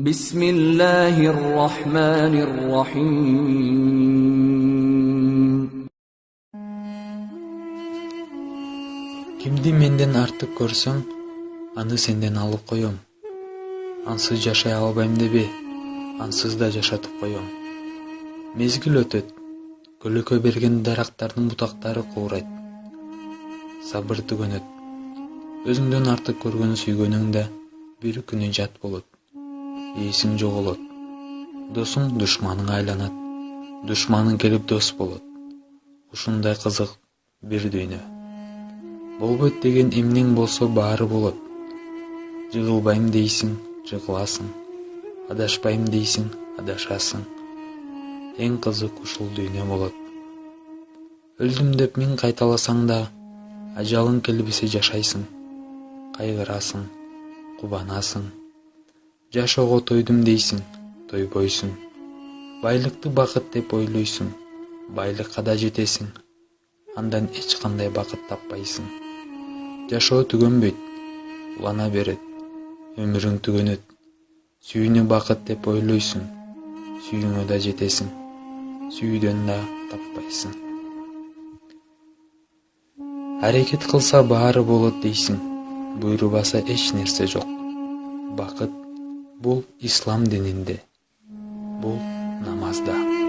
Bismillahirrahmanirrahim. Кимди менден артык көрсөң, аны сенден алып коем. Ансыз жашай албайм деби, ансыз да жашатып коем. Мезгил өтөт, көлөкө берген дарактардын бутактары куурайт. Сабыр түгөнөт. Өзүңдөн артык көргөн сүйгөнүң да бир күнү жат болот. Эсиң жоголот. Досуң душманыңа айланат. Душманың келип дос болот. Ушундай кызык бир дүйнө. Болбойт деген эмнең болсо баары болот. Жыгылбайм дейсиң, жыгыласың. Адашпайм дейсиң, адашасың. Эң кызык ушул дүйнө болот. Өлдүм деп миң кайталасаң да, ажалың келбесе жашайсың. Кайгырасың, кубанасың. Жашоого тойдум дейсиң, тойбойсуң. Байлыкты бакыт деп ойлойсуң, байлыкка да жетесиң. Андан эч кандай бакыт таппайсың. Жашоо түгөнбөйт, улана берет. Өмүрүң түгөнөт. Сүйүүнү бакыт деп ойлойсуң, сүйүүңө да жетесиң. Сүйүүдөн да таппайсың. Аракет кылса баары болот дейсиң. Буйрубаса эч нерсе жок. Бакыт бул ислам дининде. Бул намазда.